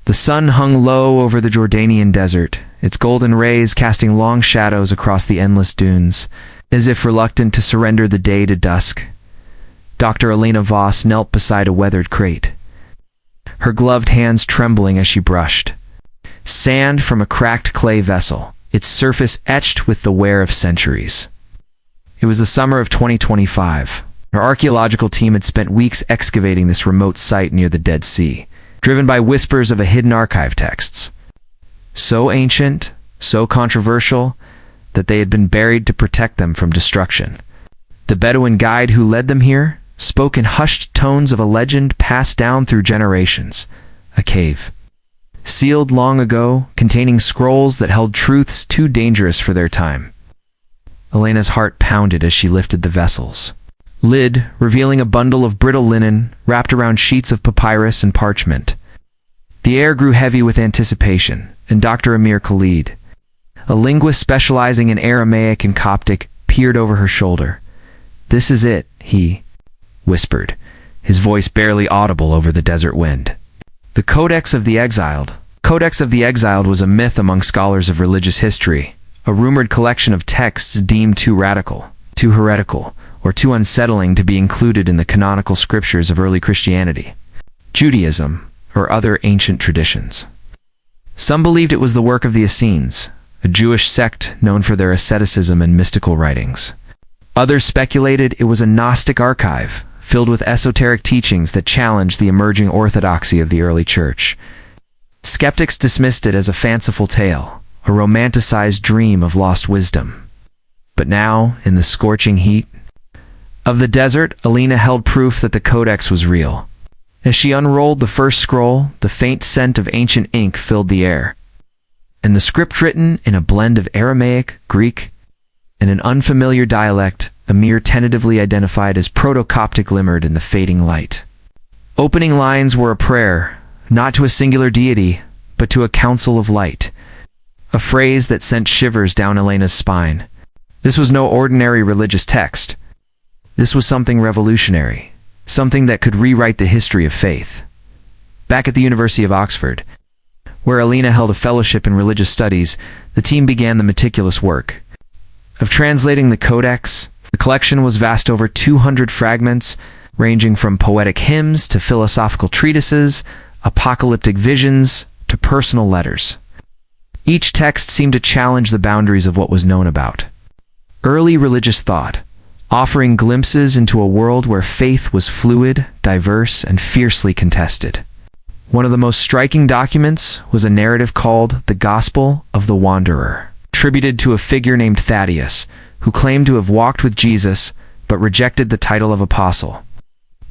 The sun hung low over the Jordanian desert, its golden rays casting long shadows across the endless dunes, as if reluctant to surrender the day to dusk. Dr. Elena Voss knelt beside a weathered crate, her gloved hands trembling as she brushed sand from a cracked clay vessel, its surface etched with the wear of centuries. It was the summer of 2025. Our archaeological team had spent weeks excavating this remote site near the Dead Sea, driven by whispers of a hidden archive texts. So ancient, so controversial, that they had been buried to protect them from destruction. The Bedouin guide who led them here spoke in hushed tones of a legend passed down through generations. A cave, sealed long ago, containing scrolls that held truths too dangerous for their time. Elena's heart pounded as she lifted the vessel's lid, revealing a bundle of brittle linen wrapped around sheets of papyrus and parchment. The air grew heavy with anticipation, and Dr. Amir Khalid, a linguist specializing in Aramaic and Coptic, peered over her shoulder. "This is it," he whispered, his voice barely audible over the desert wind. The Codex of the Exiled. Codex of the Exiled was a myth among scholars of religious history, a rumored collection of texts deemed too radical, too heretical, or too unsettling to be included in the canonical scriptures of early Christianity, Judaism, or other ancient traditions. Some believed it was the work of the Essenes, a Jewish sect known for their asceticism and mystical writings. Others speculated it was a Gnostic archive, filled with esoteric teachings that challenged the emerging orthodoxy of the early church. Skeptics dismissed it as a fanciful tale, a romanticized dream of lost wisdom. But now, in the scorching heat of the desert, Elena held proof that the Codex was real. As she unrolled the first scroll, the faint scent of ancient ink filled the air, and the script, written in a blend of Aramaic, Greek, and an unfamiliar dialect Amir tentatively identified as Proto-Coptic, glimmered in the fading light. Opening lines were a prayer, not to a singular deity, but to a council of light, a phrase that sent shivers down Elena's spine. This was no ordinary religious text. This was something revolutionary, something that could rewrite the history of faith. Back at the University of Oxford, where Elena held a fellowship in religious studies, the team began the meticulous work of translating the Codex. The collection was vast, over 200 fragments, ranging from poetic hymns to philosophical treatises, apocalyptic visions to personal letters. Each text seemed to challenge the boundaries of what was known about early religious thought, offering glimpses into a world where faith was fluid, diverse, and fiercely contested. One of the most striking documents was a narrative called The Gospel of the Wanderer, attributed to a figure named Thaddeus, who claimed to have walked with Jesus but rejected the title of apostle.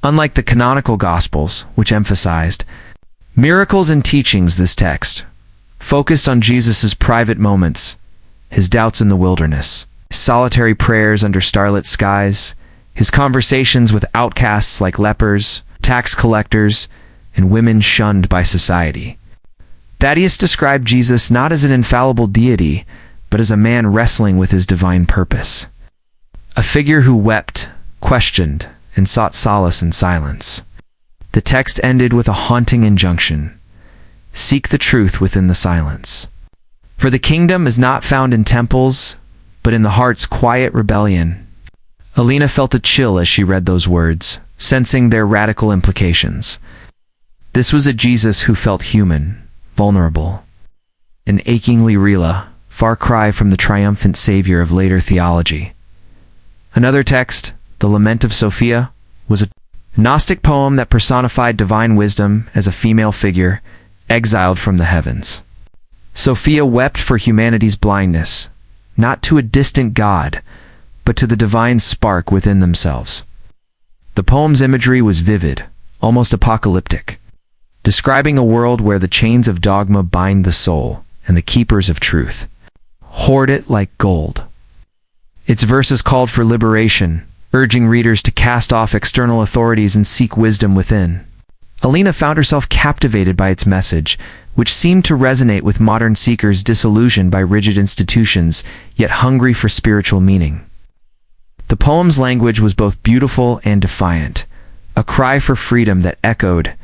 Unlike the canonical Gospels, which emphasized miracles and teachings, this text focused on Jesus' private moments, his doubts in the wilderness, his solitary prayers under starlit skies, his conversations with outcasts like lepers, tax collectors, and women shunned by society. Thaddeus described Jesus not as an infallible deity, but as a man wrestling with his divine purpose, a figure who wept, questioned, and sought solace in silence. The text ended with a haunting injunction: seek the truth within the silence. For the kingdom is not found in temples, but in the heart's quiet rebellion. Elena felt a chill as she read those words, sensing their radical implications. This was a Jesus who felt human, vulnerable, and achingly real, far cry from the triumphant savior of later theology. Another text, The Lament of Sophia, was a Gnostic poem that personified divine wisdom as a female figure, exiled from the heavens. Sophia wept for humanity's blindness, not to a distant god, but to the divine spark within themselves. The poem's imagery was vivid, almost apocalyptic, describing a world where the chains of dogma bind the soul, and the keepers of truth hoard it like gold. Its verses called for liberation, urging readers to cast off external authorities and seek wisdom within. Elena found herself captivated by its message, which seemed to resonate with modern seekers disillusioned by rigid institutions, yet hungry for spiritual meaning. The poem's language was both beautiful and defiant, a cry for freedom that echoed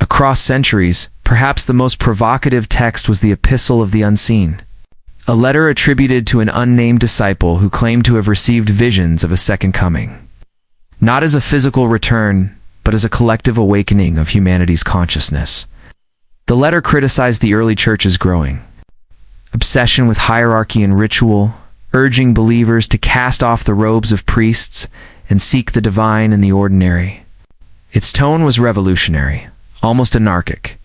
across centuries, Perhaps the most provocative text was the Epistle of the Unseen, a letter attributed to an unnamed disciple who claimed to have received visions of a second coming, not as a physical return, but as a collective awakening of humanity's consciousness. The letter criticized the early church's growing obsession with hierarchy and ritual, urging believers to cast off the robes of priests and seek the divine in the ordinary. Its tone was revolutionary, almost anarchic,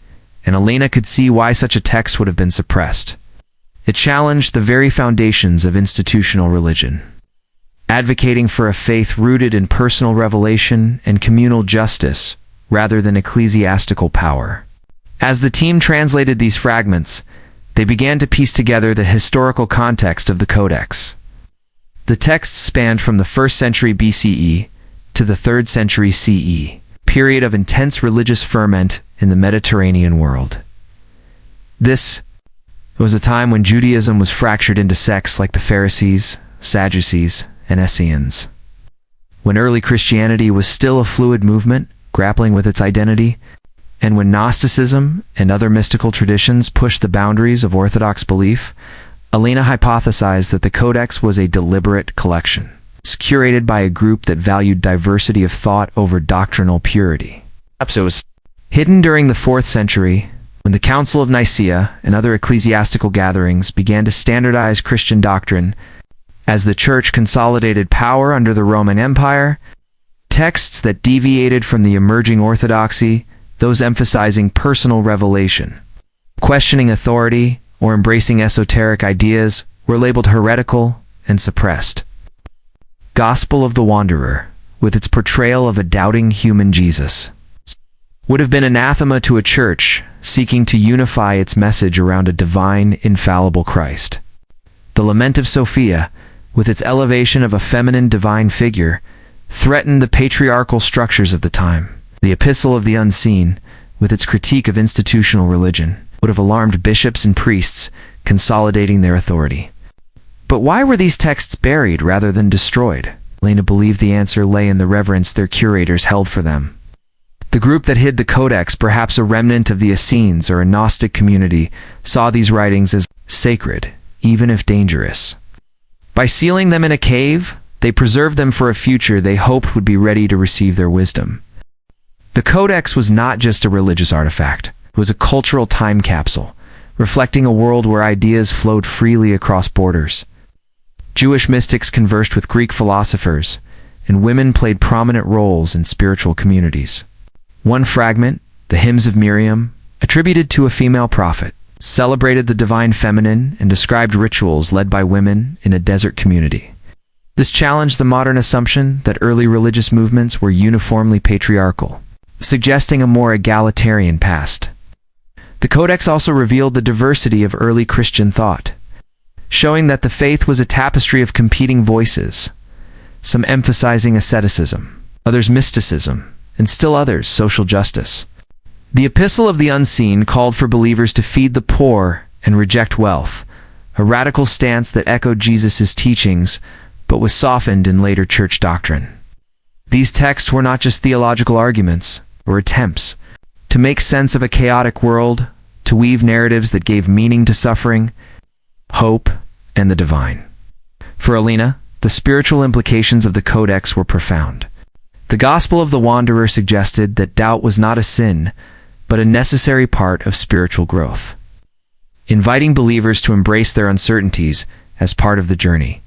and Alina could see why such a text would have been suppressed. It challenged the very foundations of institutional religion, advocating for a faith rooted in personal revelation and communal justice rather than ecclesiastical power. As the team translated these fragments, they began to piece together the historical context of the Codex. The texts spanned from the 1st century BCE to the 3rd century CE, period of intense religious ferment in the Mediterranean world. This was a time when Judaism was fractured into sects like the Pharisees, Sadducees, and Essenes. When early Christianity was still a fluid movement, grappling with its identity, and when Gnosticism and other mystical traditions pushed the boundaries of Orthodox belief, Alina hypothesized that the Codex was a deliberate collection, curated by a group that valued diversity of thought over doctrinal purity. So it was hidden during the 4th century, when the Council of Nicaea and other ecclesiastical gatherings began to standardize Christian doctrine as the Church consolidated power under the Roman Empire. Texts that deviated from the emerging orthodoxy, those emphasizing personal revelation, questioning authority, or embracing esoteric ideas, were labeled heretical and suppressed. Gospel of the Wanderer, with its portrayal of a doubting human Jesus, would have been anathema to a church seeking to unify its message around a divine, infallible Christ. The Lament of Sophia, with its elevation of a feminine divine figure, threatened the patriarchal structures of the time. The Epistle of the Unseen, with its critique of institutional religion, would have alarmed bishops and priests, consolidating their authority. But why were these texts buried rather than destroyed? Alina believed the answer lay in the reverence their curators held for them. The group that hid the Codex, perhaps a remnant of the Essenes or a Gnostic community, saw these writings as sacred, even if dangerous. By sealing them in a cave, they preserved them for a future they hoped would be ready to receive their wisdom. The Codex was not just a religious artifact. It was a cultural time capsule, reflecting a world where ideas flowed freely across borders. Jewish mystics conversed with Greek philosophers, and women played prominent roles in spiritual communities. One fragment, the Hymns of Miriam, attributed to a female prophet, celebrated the divine feminine and described rituals led by women in a desert community. This challenged the modern assumption that early religious movements were uniformly patriarchal, suggesting a more egalitarian past. The Codex also revealed the diversity of early Christian thought, showing that the faith was a tapestry of competing voices, some emphasizing asceticism, others mysticism, and still others social justice. The Epistle of the Unseen called for believers to feed the poor and reject wealth, a radical stance that echoed Jesus' teachings, but was softened in later church doctrine. These texts were not just theological arguments or attempts to make sense of a chaotic world, to weave narratives that gave meaning to suffering, hope, and the divine. For Alina, the spiritual implications of the Codex were profound. The Gospel of the Wanderer suggested that doubt was not a sin, but a necessary part of spiritual growth, inviting believers to embrace their uncertainties as part of the journey.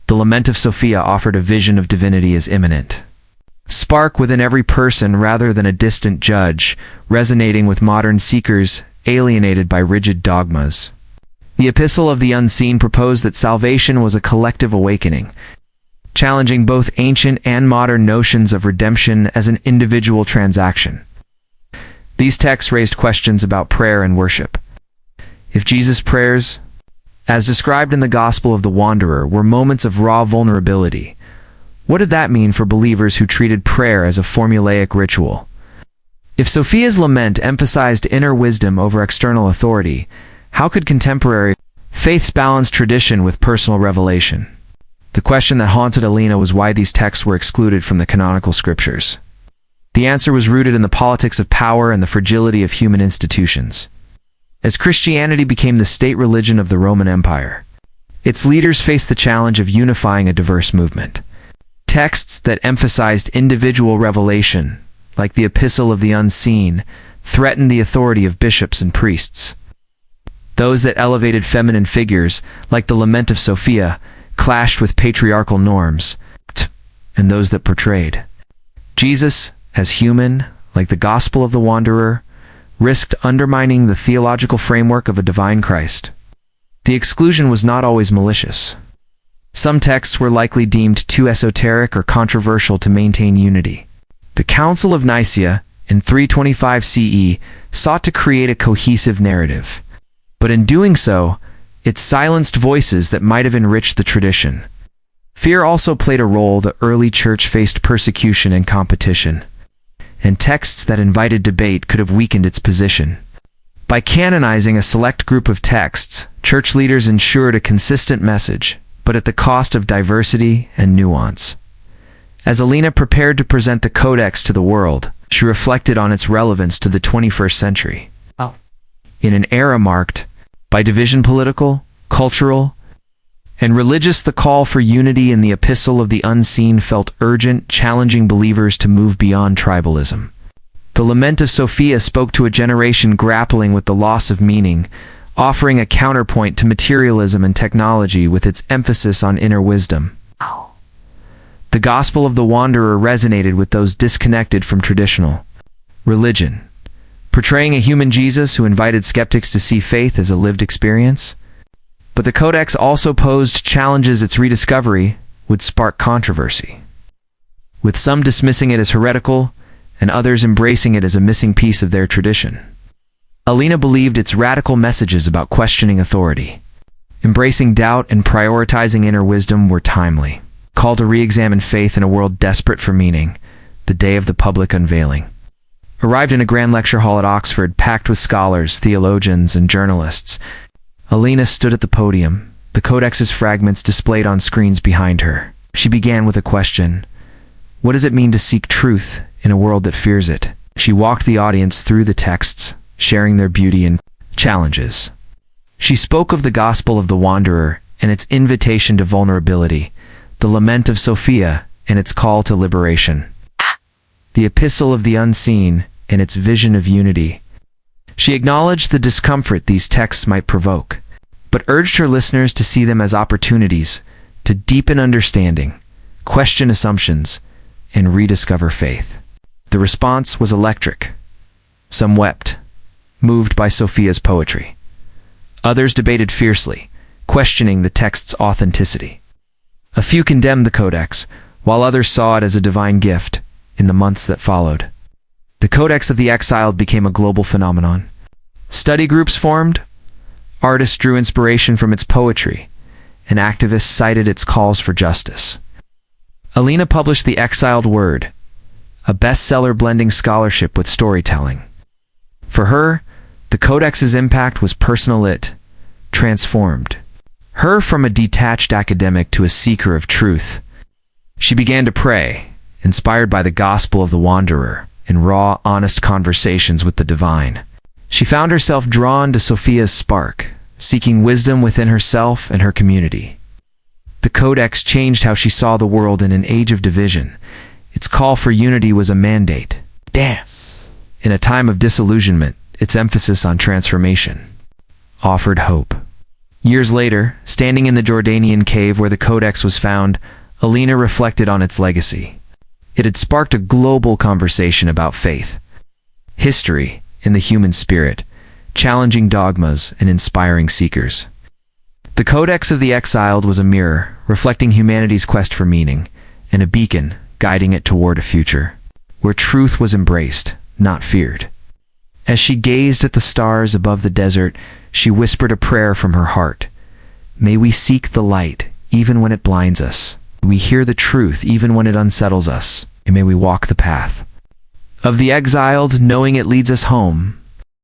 The Lament of Sophia offered a vision of divinity as immanent, spark within every person rather than a distant judge, resonating with modern seekers alienated by rigid dogmas. The Epistle of the Unseen proposed that salvation was a collective awakening, challenging both ancient and modern notions of redemption as an individual transaction. These texts raised questions about prayer and worship. If Jesus' prayers, as described in the Gospel of the Wanderer, were moments of raw vulnerability, what did that mean for believers who treated prayer as a formulaic ritual? If Sophia's lament emphasized inner wisdom over external authority, how could contemporary faiths balance tradition with personal revelation? The question that haunted Alina was why these texts were excluded from the canonical scriptures. The answer was rooted in the politics of power and the fragility of human institutions. As Christianity became the state religion of the Roman Empire, its leaders faced the challenge of unifying a diverse movement. Texts that emphasized individual revelation, like the Epistle of the Unseen, threatened the authority of bishops and priests. Those that elevated feminine figures, like the Lament of Sophia, clashed with patriarchal norms, and those that portrayed Jesus as human, like the Gospel of the Wanderer, risked undermining the theological framework of a divine Christ. The exclusion was not always malicious. Some texts were likely deemed too esoteric or controversial to maintain unity. The Council of Nicaea, in 325 CE, sought to create a cohesive narrative. But in doing so, it silenced voices that might have enriched the tradition. Fear also played a role. The early church faced persecution and competition, and texts that invited debate could have weakened its position. By canonizing a select group of texts, church leaders ensured a consistent message, but at the cost of diversity and nuance. As Alina prepared to present the Codex to the world, she reflected on its relevance to the 21st century. In an era marked by division, political, cultural, and religious, the call for unity in the Epistle of the Unseen felt urgent, challenging believers to move beyond tribalism. The Lament of Sophia spoke to a generation grappling with the loss of meaning, offering a counterpoint to materialism and technology with its emphasis on inner wisdom. The Gospel of the Wanderer resonated with those disconnected from traditional religion, portraying a human Jesus who invited skeptics to see faith as a lived experience. But the Codex also posed challenges. Its rediscovery would spark controversy, with some dismissing it as heretical and others embracing it as a missing piece of their tradition. Alina believed its radical messages about questioning authority, embracing doubt, and prioritizing inner wisdom were timely. Call to re-examine faith in a world desperate for meaning. The day of the public unveiling arrived in a grand lecture hall at Oxford, packed with scholars, theologians, and journalists. Alina stood at the podium, the Codex's fragments displayed on screens behind her. She began with a question: what does it mean to seek truth in a world that fears it? She walked the audience through the texts, sharing their beauty and challenges. She spoke of the Gospel of the Wanderer and its invitation to vulnerability, the Lament of Sophia and its call to liberation, the Epistle of the Unseen and its vision of unity. She acknowledged the discomfort these texts might provoke, but urged her listeners to see them as opportunities to deepen understanding, question assumptions, and rediscover faith. The response was electric. Some wept, moved by Sophia's poetry. Others debated fiercely, questioning the text's authenticity. A few condemned the Codex, while others saw it as a divine gift. In the months that followed, the Codex of the Exiled became a global phenomenon. Study groups formed, artists drew inspiration from its poetry, and activists cited its calls for justice. Alina published The Exiled Word, a bestseller blending scholarship with storytelling. For her, the Codex's impact was personal. It transformed her from a detached academic to a seeker of truth. She began to pray, inspired by the Gospel of the Wanderer, in raw, honest conversations with the divine. She found herself drawn to Sophia's spark, seeking wisdom within herself and her community. The Codex changed how she saw the world in an age of division. Its call for unity was a mandate. Dance. In a time of disillusionment, its emphasis on transformation offered hope. Years later, standing in the Jordanian cave where the Codex was found, Alina reflected on its legacy. It had sparked a global conversation about faith, history, and the human spirit, challenging dogmas and inspiring seekers. The Codex of the Exiled was a mirror, reflecting humanity's quest for meaning, and a beacon, guiding it toward a future where truth was embraced, not feared. As she gazed at the stars above the desert, she whispered a prayer from her heart. May we seek the light, even when it blinds us. We hear the truth even when it unsettles us, and may we walk the path of the exiled, knowing it leads us home.